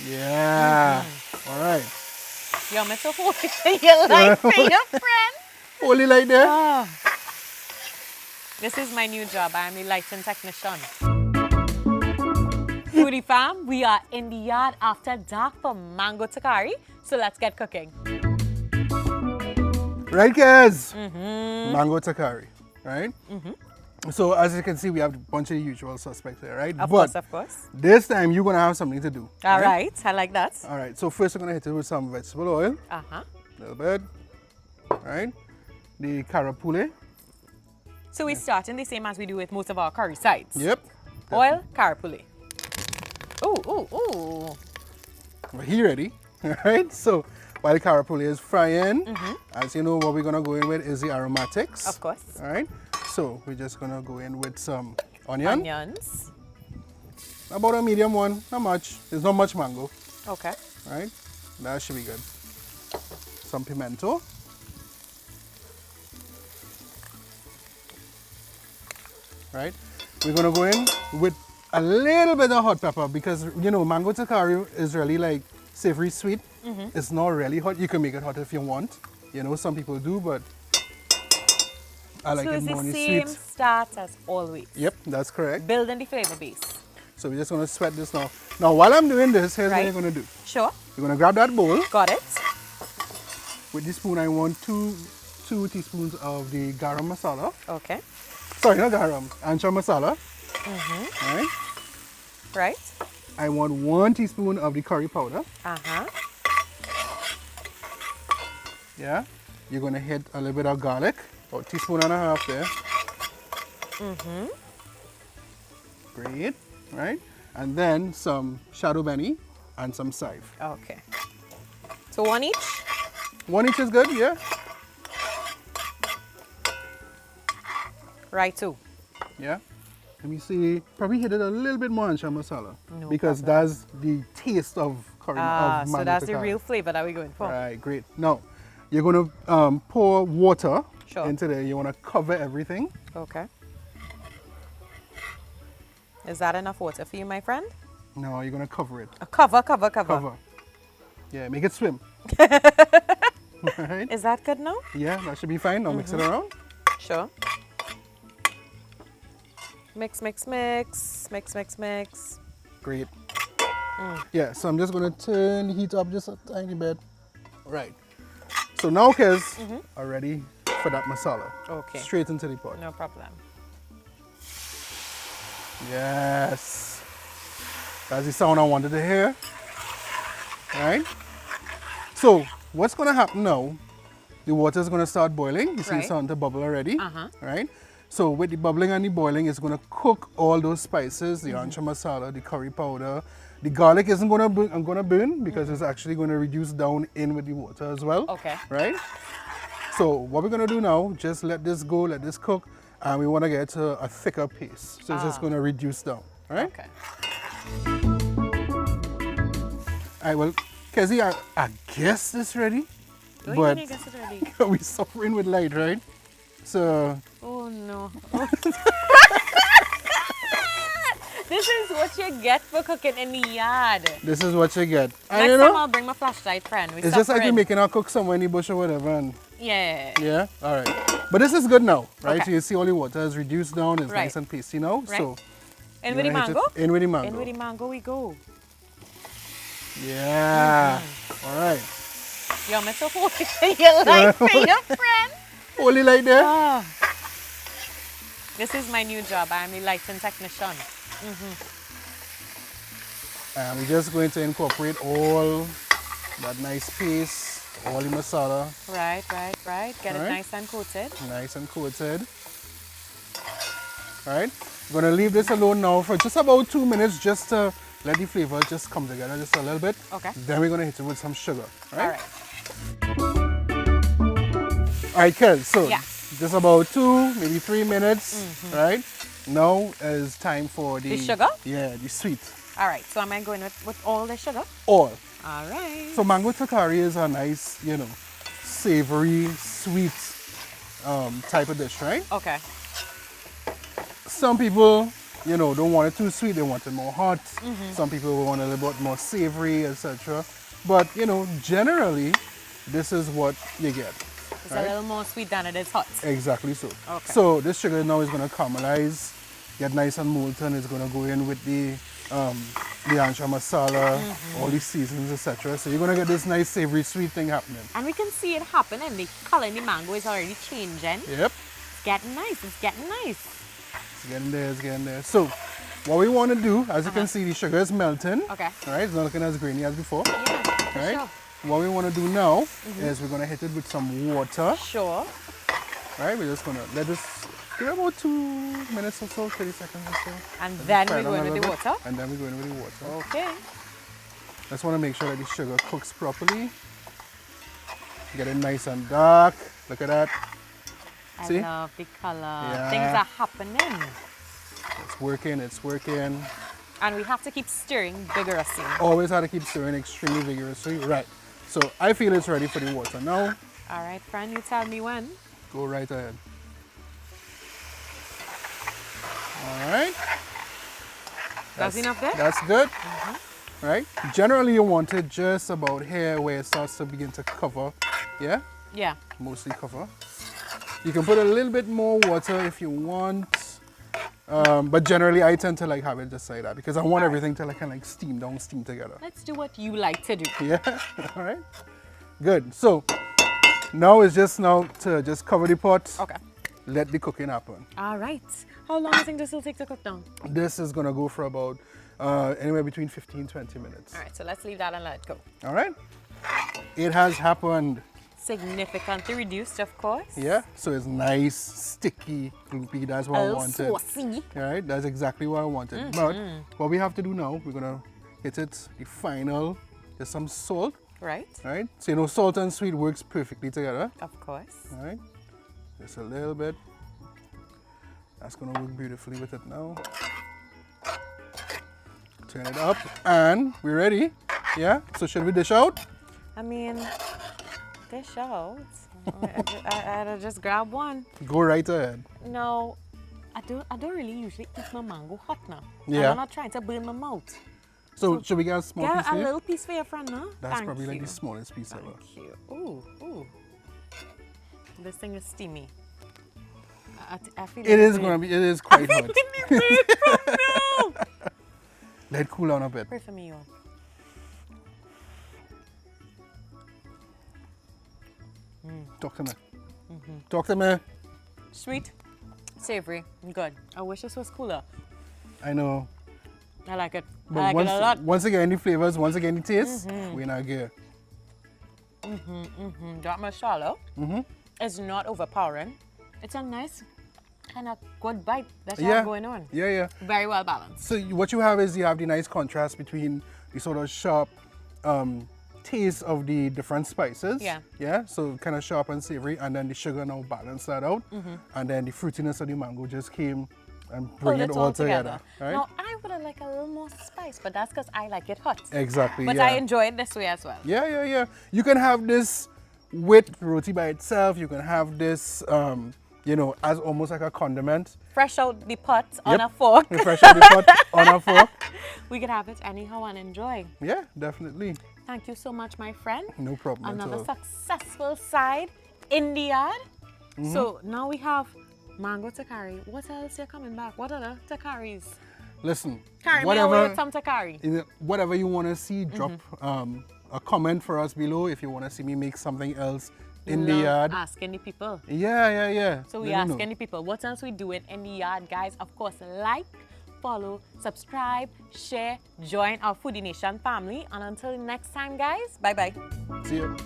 Yeah. All right. You want me to hold it to your life for your friend? Hold it like that. Oh. This is my new job. I am a lighting technician. Foodie fam, we are in the yard after dark for Mango Talkari. So let's get cooking. Right, guys? Mango Talkari, right? So as you can see, we have a bunch of the usual suspects here, right? Of course. This time you're gonna have something to do. All right, I like that. All right. So first, we're gonna hit it with some vegetable oil. A little bit. Right. The Carapoulay. So we're starting the same as we do with most of our curry sides. Yep. Oil, Carapoulay. Ooh. Well, he ready. All right. So while the Carapoulay is frying, as you know, what we're gonna go in with is the aromatics. Of course. All right. So we're just gonna go in with some onions. About a medium one, not much. There's not much mango. Okay. Right? That should be good. Some pimento. Right? We're gonna go in with a little bit of hot pepper because you know Mango Talkari is really like savory sweet. It's not really hot. You can make it hot if you want. You know, some people do, but I like it more the sweet. same start as always. Yep, that's correct. Building the flavor base. So we're just gonna sweat this now. Now while I'm doing this, here's what you're gonna do. Sure. You're gonna grab that bowl. Got it. With this spoon, I want two teaspoons of the garam masala. Okay. Sorry, not garam, Anchar Masala. Right? Right. I want 1 teaspoon of the curry powder. Yeah. You're gonna hit a little bit of garlic, about 1.5 teaspoons there. Great. Right? And then some Chadon Beni and some thyme. Okay. So 1 each? 1 each is good, yeah? Right, too. Yeah. Let me see. Probably hit it a little bit more Anchar Masala. No because problem. that's the taste of curry. Of So Mango that's the Talkari. real flavor that we're going for. Right, great. Now, you're going to pour water Sure. into there. You want to cover everything. Okay. Is that enough water for you, my friend? No, you're going to cover it. Cover. Cover. Yeah, make it swim. Right? Is that good now? Yeah, that should be fine. Now mix it around. Sure. Mix. Great. Yeah, so I'm just going to turn the heat up just a tiny bit. Right. So now, kids, are ready for that masala. Okay. Straight into the pot. No problem. Yes. That's the sound I wanted to hear. Right? So, what's going to happen now, the water is going to start boiling. You see it's starting to bubble already. Right? So, with the bubbling and the boiling, it's going to cook all those spices, the Anchar Masala, the curry powder. The garlic isn't going to burn because it's actually going to reduce down in with the water as well. Okay. Right? So, what we're going to do now, just let this go, let this cook. And we want to get to a thicker paste. So it's just going to reduce down. All right? Okay. All right, well, Kezzy, I guess it's ready. What but do you mean you guess it's ready? we're suffering with light, right? So... Oh, no. This is what you get for cooking in the yard. This is what you get. Next you time know, I'll bring my flashlight, friend. it's just like you're making our cook somewhere in the bush or whatever. And Yeah. yeah? All right. But this is good now, right? Okay. So you see all the water is reduced down. It's Right. nice and pasty now. Right. So In with the mango? In with the mango. In with the mango we go. Yeah. All right. You want me to hold it to your life for your friend? Hold it like that. Ah. This is my new job. I am a lighting technician. And we're just going to incorporate all that nice paste, all the masala. Right. Get it Right. nice and coated. Nice and coated. All right. We're going to leave this alone now for just about 2 minutes just to let the flavor just come together just a little bit. Okay. Then we're going to hit it with some sugar. All Right? right. All right, Kel. So Yeah. just about 2, maybe 3 minutes. Right? Now is time for The sugar? Yeah, the sweet. All right. So am I going with all the sugar? All. All right. So Mango Talkari is a nice, savory, sweet type of dish, right? Okay. Some people you know, don't want it too sweet, they want it more hot. Some people will want a little bit more savory, etc. But, you know, generally, this is what you get. It's a little more sweet than it is hot. Exactly so. Okay. So this sugar now is going to caramelize, get nice and molten. It's going to go in with the Anchar Masala, all these seasonings, etc. So you're going to get this nice savory sweet thing happening. And we can see it happening. The color in the mango is already changing. Yep. It's getting nice. It's getting nice. It's getting there. It's getting there. So what we want to do, as you can see, the sugar is melting. Okay. All right. It's not looking as grainy as before. Yeah, for Right. sure. What we want to do now is we're going to hit it with some water. Sure. Right. We're just going to let this give it about 2 minutes or so, 30 seconds or so. And then we go in Fry it down a with the little bit, water. And then we go in with the water. Okay. Just want to make sure that the sugar cooks properly. Get it nice and dark. Look at that. I See? love the color. Yeah. Things are happening. It's working. It's working. And we have to keep stirring vigorously. Always have to keep stirring extremely vigorously. Right. So I feel it's ready for the water now. All right, friend, you tell me when. Go right ahead. All right. That's enough there? That's good. Right. Generally, you want it just about here where it starts to begin to cover. Yeah. Yeah. Mostly cover. You can put a little bit more water if you want. But generally, I tend to like have it just like that because I want everything to like steam down, steam together. Let's do what you like to do. Yeah. All right. Good. So now it's just to just cover the pot. Okay. Let the cooking happen. All right. How long do you think this will take to cook down? This is gonna go for about anywhere between 15-20 minutes. All right, so let's leave that and let it go. All right. It has happened. Significantly reduced, of course. Yeah. So it's nice, sticky, gloopy. That's what I wanted. Saucy. All right. That's exactly what I wanted. But what we have to do now, we're gonna hit it the final. There's some salt. Right. Right. So you know, salt and sweet works perfectly together. Of course. All right. Just a little bit. That's gonna work beautifully with it now. Turn it up and we're ready. Yeah. So should we dish out? I mean, dish out. I'd just grab one. Go right ahead. No, I don't really usually eat my mango hot now. Yeah. I'm not trying to burn my mouth. So should we get a small piece Get a here? little piece for your friend, no? That's Thank probably you. like the smallest piece ever. Thank you. Ooh, ooh. This thing is steamy. I feel It is gonna be. It is quite hot. No. Let it cool down a bit. Pray for me, y'all. Talk to me. Talk to me. Sweet, savory, good. I wish this was cooler. I know. I like it. But I like it a lot. once again, the flavors, once again, the taste, we're not good. That masala is not overpowering. It's a nice kind of good bite. That's all going on. Yeah, yeah. Very well balanced. So what you have is you have the nice contrast between the sort of sharp taste of the different spices. Yeah. Yeah. So kind of sharp and savory, and then the sugar now balance that out, and then the fruitiness of the mango just came and bring Pull it all together. Right? Now, I would have liked a little more spice, but that's because I like it hot. Exactly. But yeah. I enjoy it this way as well. Yeah, yeah, yeah. You can have this with roti by itself. You can have this, you know, as almost like a condiment. Fresh out the pot on a fork. Fresh out the pot on a fork. We could have it anyhow and enjoy. Yeah, definitely. Thank you so much, my friend. No problem at Another all. successful side in the yard. So now we have Mango Talkari. What else are coming back? What other Talkaris? Listen, Carry me whatever, away with some Talkari. whatever you want to see, drop a comment for us below if you want to see me make something else in the Love yard. asking the people. Yeah, yeah, yeah. So we Let me asking know. the people, what else we doing in the yard, guys? Of course, like, follow, subscribe, share, join our Foodie Nation family. And until next time, guys, bye-bye. See you.